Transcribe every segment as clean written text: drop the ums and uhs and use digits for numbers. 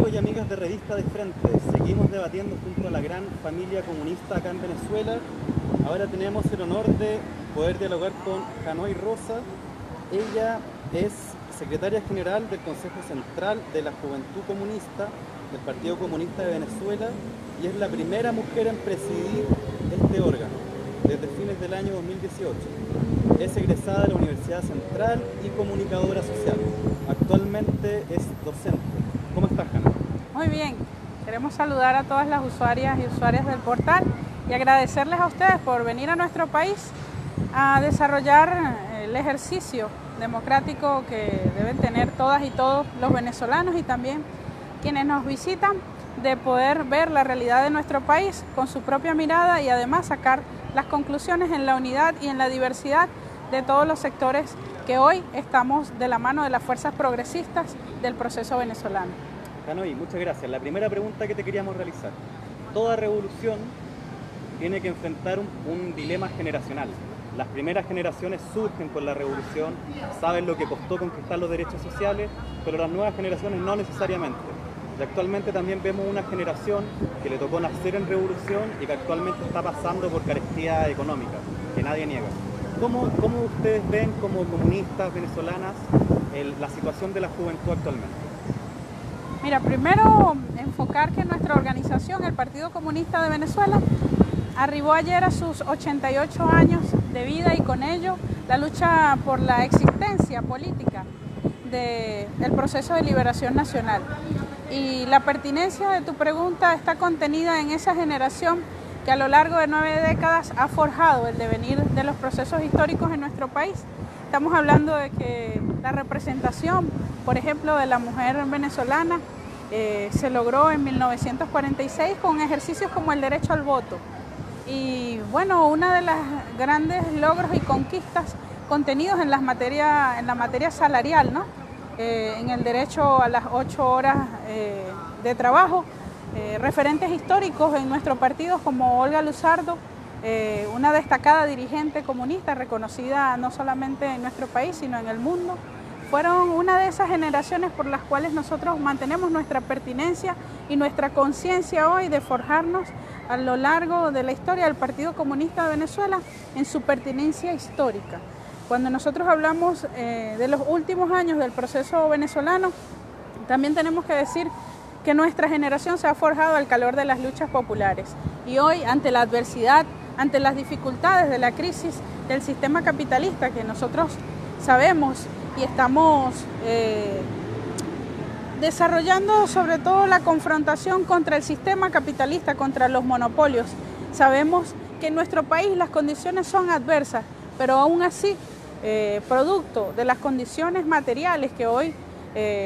amigos y amigas de Revista de Frente, seguimos debatiendo junto a la gran familia comunista acá en Venezuela. Ahora tenemos el honor de poder dialogar con Hanoi Rosa. Ella es secretaria general del Consejo Central de la Juventud Comunista del Partido Comunista de Venezuela y es la primera mujer en presidir este órgano desde fines del año 2018. Es egresada de la Universidad Central y comunicadora social. Actualmente es docente. ¿Cómo estás, Hanoi? Muy bien. Queremos saludar a todas las usuarias y usuarios del portal y agradecerles a ustedes por venir a nuestro país a desarrollar el ejercicio democrático que deben tener todas y todos los venezolanos y también quienes nos visitan, de poder ver la realidad de nuestro país con su propia mirada y además sacar las conclusiones en la unidad y en la diversidad de todos los sectores que hoy estamos de la mano de las fuerzas progresistas del proceso venezolano. Hanoi, muchas gracias. La primera pregunta que te queríamos realizar. Toda revolución tiene que enfrentar un dilema generacional. Las primeras generaciones surgen con la revolución, saben lo que costó conquistar los derechos sociales, pero las nuevas generaciones no necesariamente. Y actualmente también vemos una generación que le tocó nacer en revolución y que actualmente está pasando por carestía económica, que nadie niega. ¿Cómo ustedes ven como comunistas venezolanas la situación de la juventud actualmente? Mira, primero enfocar que nuestra organización, el Partido Comunista de Venezuela, arribó ayer a sus 88 años de vida y con ello la lucha por la existencia política del proceso de liberación nacional. Y la pertinencia de tu pregunta está contenida en esa generación que a lo largo de 9 décadas ha forjado el devenir de los procesos históricos en nuestro país. Estamos hablando de que la representación, por ejemplo, de la mujer venezolana se logró en 1946 con ejercicios como el derecho al voto. Y bueno, una de las grandes logros y conquistas contenidos en la materia salarial, ¿no? En el derecho a las 8 horas de trabajo, referentes históricos en nuestro partido como Olga Luzardo, una destacada dirigente comunista reconocida no solamente en nuestro país sino en el mundo, fueron una de esas generaciones por las cuales nosotros mantenemos nuestra pertinencia y nuestra conciencia hoy de forjarnos a lo largo de la historia del Partido Comunista de Venezuela en su pertinencia histórica. Cuando nosotros hablamos de los últimos años del proceso venezolano, también tenemos que decir que nuestra generación se ha forjado al calor de las luchas populares y hoy ante la adversidad, ante las dificultades de la crisis del sistema capitalista que nosotros sabemos y estamos desarrollando sobre todo la confrontación contra el sistema capitalista, contra los monopolios. Sabemos que en nuestro país las condiciones son adversas, pero aún así, producto de las condiciones materiales que hoy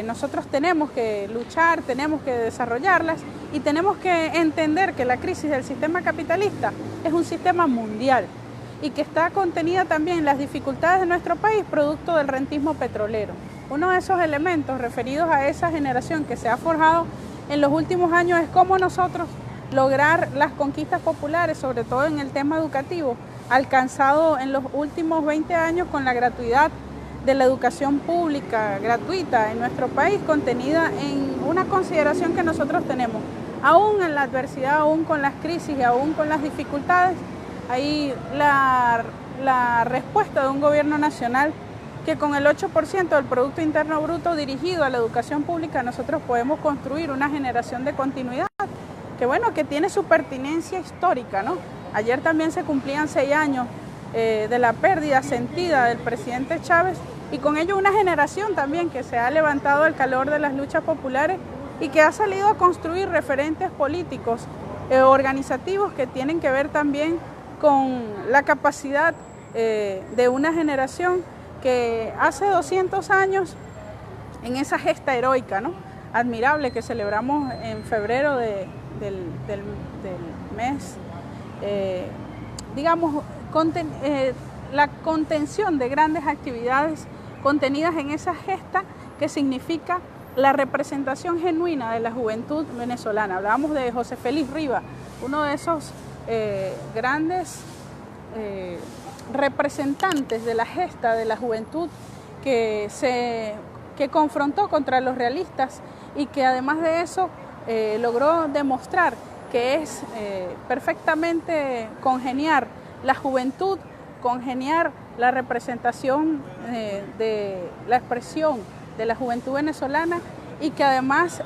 nosotros tenemos que luchar, tenemos que desarrollarlas y tenemos que entender que la crisis del sistema capitalista es un sistema mundial y que está contenida también en las dificultades de nuestro país producto del rentismo petrolero. Uno de esos elementos referidos a esa generación que se ha forjado en los últimos años es cómo nosotros lograr las conquistas populares, sobre todo en el tema educativo, alcanzado en los últimos 20 años con la gratuidad de la educación pública gratuita en nuestro país, contenida en una consideración que nosotros tenemos. Aún en la adversidad, aún con las crisis y aún con las dificultades, hay la respuesta de un gobierno nacional que con el 8% del Producto Interno Bruto dirigido a la educación pública nosotros podemos construir una generación de continuidad que tiene su pertinencia histórica, ¿no? Ayer también se cumplían 6 años de la pérdida sentida del presidente Chávez y con ello una generación también que se ha levantado al calor de las luchas populares y que ha salido a construir referentes políticos, organizativos que tienen que ver también con la capacidad de una generación que hace 200 años en esa gesta heroica, ¿no? Admirable que celebramos en febrero del mes, la contención de grandes actividades contenidas en esa gesta que significa la representación genuina de la juventud venezolana. Hablábamos de José Félix Rivas, uno de esos grandes representantes de la gesta de la juventud que se que confrontó contra los realistas y que además de eso logró demostrar que es perfectamente congeniar la juventud, congeniar la representación de la expresión de la juventud venezolana y que además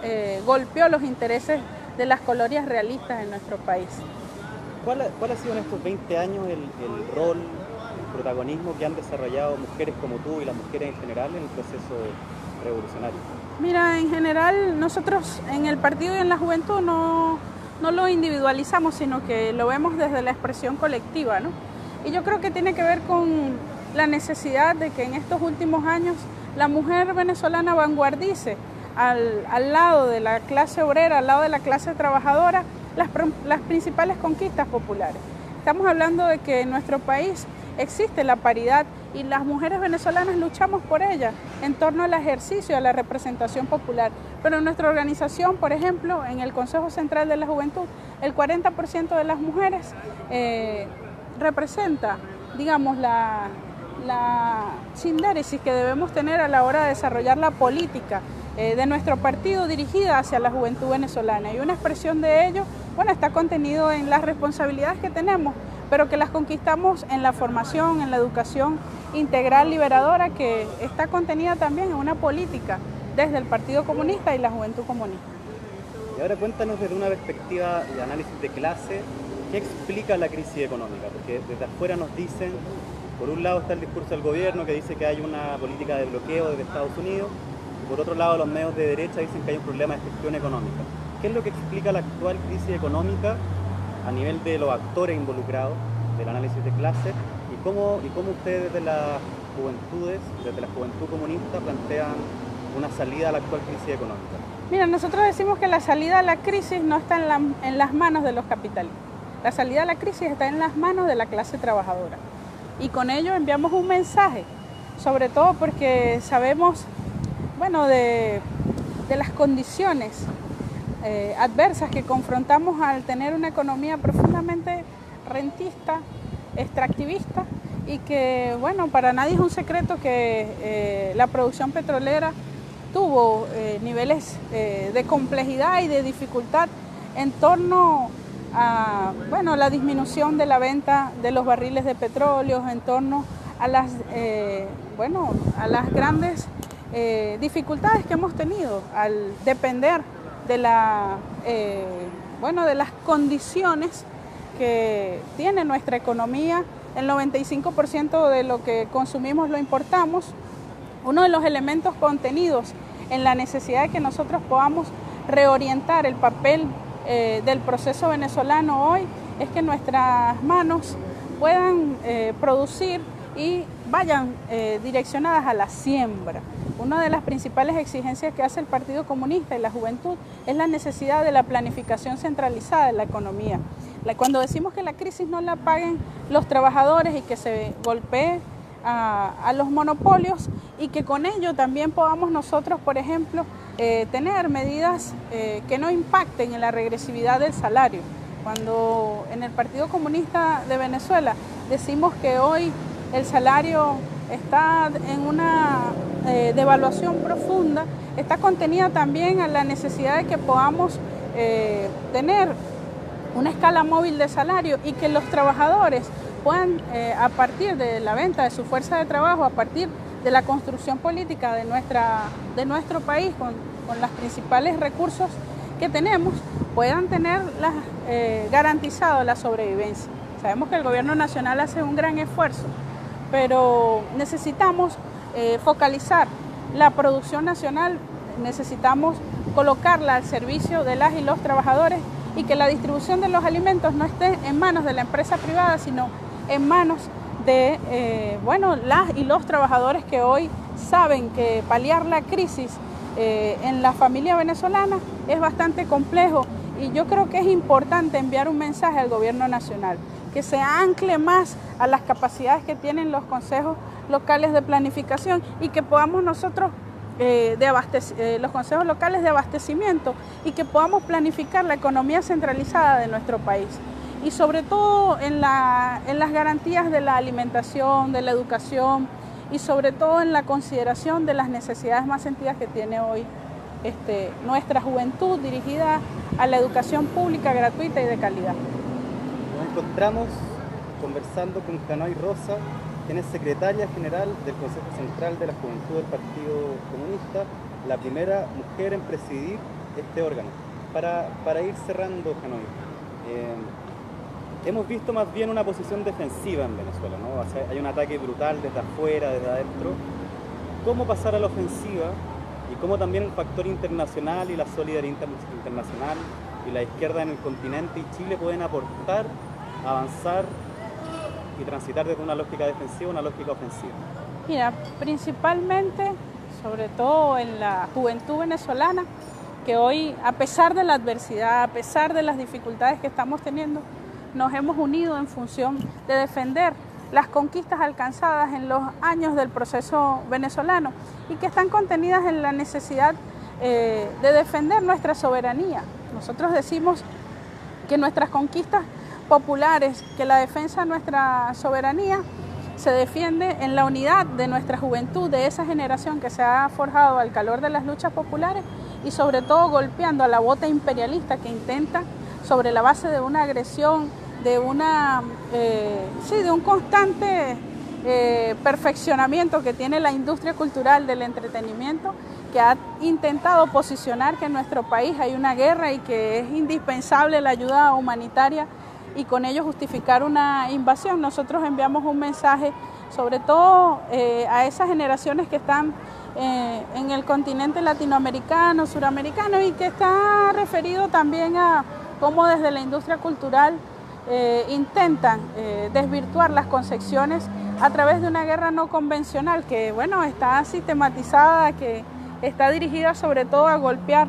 golpeó los intereses de las colonias realistas en nuestro país. ¿Cuál ha sido en estos 20 años el rol, el protagonismo que han desarrollado mujeres como tú y las mujeres en general en el proceso revolucionario? Mira, en general nosotros en el partido y en la juventud no lo individualizamos, sino que lo vemos desde la expresión colectiva, ¿no? Y yo creo que tiene que ver con la necesidad de que en estos últimos años la mujer venezolana vanguardice al lado de la clase obrera, al lado de la clase trabajadora, las principales conquistas populares. Estamos hablando de que en nuestro país existe la paridad y las mujeres venezolanas luchamos por ella en torno al ejercicio de la representación popular. Pero en nuestra organización, por ejemplo, en el Consejo Central de la Juventud, el 40% de las mujeres representa, digamos, la sindéresis que debemos tener a la hora de desarrollar la política de nuestro partido dirigida hacia la juventud venezolana. Y una expresión de ello, bueno, está contenido en las responsabilidades que tenemos, pero que las conquistamos en la formación, en la educación integral liberadora, que está contenida también en una política desde el Partido Comunista y la Juventud Comunista. Y ahora cuéntanos desde una perspectiva de análisis de clase, ¿qué explica la crisis económica? Porque desde afuera nos dicen, por un lado está el discurso del gobierno que dice que hay una política de bloqueo desde Estados Unidos, y por otro lado los medios de derecha dicen que hay un problema de gestión económica. ¿Qué es lo que explica la actual crisis económica a nivel de los actores involucrados del análisis de clase y cómo ustedes desde las juventudes, desde la juventud comunista plantean una salida a la actual crisis económica? Mira, nosotros decimos que la salida a la crisis no está en las manos de los capitalistas. La salida a la crisis está en las manos de la clase trabajadora. Y con ello enviamos un mensaje, sobre todo porque sabemos, bueno, de las condiciones adversas que confrontamos al tener una economía profundamente rentista, extractivista, y que, bueno, para nadie es un secreto que la producción petrolera tuvo niveles de complejidad y de dificultad en torno a, bueno, la disminución de la venta de los barriles de petróleo, en torno a las grandes dificultades que hemos tenido al depender de de las condiciones que tiene nuestra economía. El 95% de lo que consumimos lo importamos. Uno de los elementos contenidos en la necesidad de que nosotros podamos reorientar el papel del proceso venezolano hoy es que nuestras manos puedan producir y vayan direccionadas a la siembra. Una de las principales exigencias que hace el Partido Comunista y la juventud es la necesidad de la planificación centralizada de la economía. Cuando decimos que la crisis no la paguen los trabajadores y que se golpee a los monopolios, y que con ello también podamos nosotros, por ejemplo, tener medidas que no impacten en la regresividad del salario. Cuando en el Partido Comunista de Venezuela decimos que hoy el salario está en una devaluación profunda, está contenida también a la necesidad de que podamos tener una escala móvil de salario y que los trabajadores puedan, a partir de la venta de su fuerza de trabajo, a partir de la construcción política de nuestro país, con los principales recursos que tenemos, puedan tener garantizado la sobrevivencia. Sabemos que el gobierno nacional hace un gran esfuerzo, pero necesitamos focalizar la producción nacional, necesitamos colocarla al servicio de las y los trabajadores, y que la distribución de los alimentos no esté en manos de la empresa privada, sino en manos de las y los trabajadores que hoy saben que paliar la crisis en la familia venezolana es bastante complejo, y yo creo que es importante enviar un mensaje al gobierno nacional, que se ancle más a las capacidades que tienen los consejos locales de planificación y que podamos nosotros los consejos locales de abastecimiento, y que podamos planificar la economía centralizada de nuestro país, y sobre todo en las garantías de la alimentación, de la educación y sobre todo en la consideración de las necesidades más sentidas que tiene hoy nuestra juventud dirigida a la educación pública, gratuita y de calidad. Nos encontramos conversando con Janoy Rosa, quien es secretaria general del Consejo Central de la Juventud del Partido Comunista, la primera mujer en presidir este órgano. Para ir cerrando, Janoy, hemos visto más bien una posición defensiva en Venezuela, ¿no? O sea, hay un ataque brutal desde afuera, desde adentro. ¿Cómo pasar a la ofensiva? Y cómo también el factor internacional y la solidaridad internacional y la izquierda en el continente y Chile pueden aportar, avanzar y transitar desde una lógica defensiva a una lógica ofensiva. Mira, principalmente, sobre todo en la juventud venezolana, que hoy, a pesar de la adversidad, a pesar de las dificultades que estamos teniendo, nos hemos unido en función de defender las conquistas alcanzadas en los años del proceso venezolano y que están contenidas en la necesidad de defender nuestra soberanía. Nosotros decimos que nuestras conquistas populares, que la defensa de nuestra soberanía se defiende en la unidad de nuestra juventud, de esa generación que se ha forjado al calor de las luchas populares y sobre todo golpeando a la bota imperialista que intenta, sobre la base de una agresión, de un constante perfeccionamiento que tiene la industria cultural del entretenimiento, que ha intentado posicionar que en nuestro país hay una guerra y que es indispensable la ayuda humanitaria y con ello justificar una invasión. Nosotros enviamos un mensaje sobre todo a esas generaciones que están en el continente latinoamericano, suramericano y que está referido también a cómo desde la industria cultural intentan desvirtuar las concepciones a través de una guerra no convencional que, bueno, está sistematizada, que está dirigida sobre todo a golpear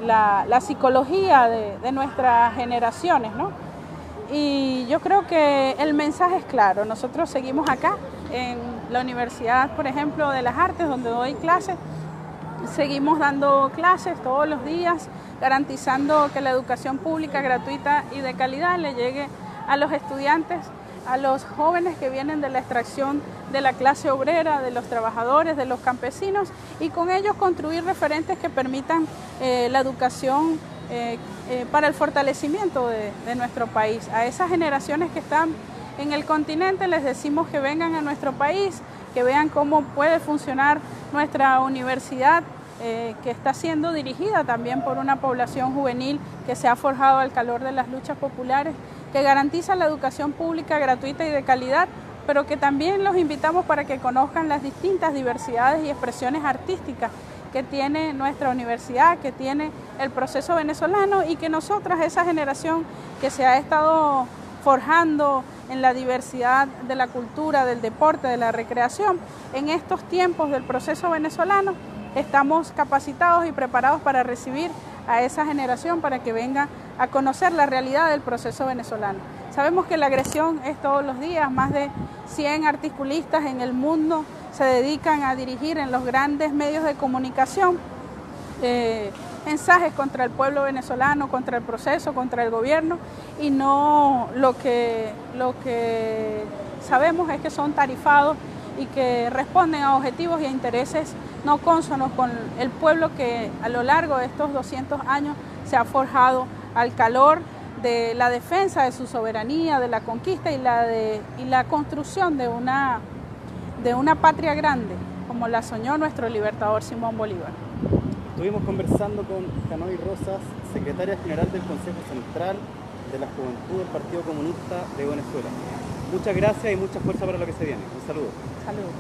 la psicología de nuestras generaciones, ¿no? Y yo creo que el mensaje es claro. Nosotros seguimos acá en la Universidad, por ejemplo, de las Artes, donde doy clases. Seguimos dando clases todos los días, garantizando que la educación pública, gratuita y de calidad le llegue a los estudiantes, a los jóvenes que vienen de la extracción de la clase obrera, de los trabajadores, de los campesinos, y con ellos construir referentes que permitan la educación para el fortalecimiento de nuestro país. A esas generaciones que están en el continente les decimos que vengan a nuestro país, que vean cómo puede funcionar nuestra universidad, que está siendo dirigida también por una población juvenil que se ha forjado al calor de las luchas populares, que garantiza la educación pública gratuita y de calidad, pero que también los invitamos para que conozcan las distintas diversidades y expresiones artísticas que tiene nuestra universidad, que tiene el proceso venezolano y que nosotras, esa generación que se ha estado forjando en la diversidad de la cultura, del deporte, de la recreación, en estos tiempos del proceso venezolano, estamos capacitados y preparados para recibir a esa generación para que venga a conocer la realidad del proceso venezolano. Sabemos que la agresión es todos los días, más de 100 articulistas en el mundo se dedican a dirigir en los grandes medios de comunicación mensajes contra el pueblo venezolano, contra el proceso, contra el gobierno, y no lo que sabemos es que son tarifados y que responden a objetivos y a intereses no cónsonos con el pueblo que a lo largo de estos 200 años se ha forjado al calor de la defensa de su soberanía, de la conquista y la construcción de una patria grande, como la soñó nuestro libertador Simón Bolívar. Estuvimos conversando con Janoy Rosas, secretaria general del Consejo Central de la Juventud del Partido Comunista de Venezuela. Muchas gracias y mucha fuerza para lo que se viene. Un saludo. Saludos.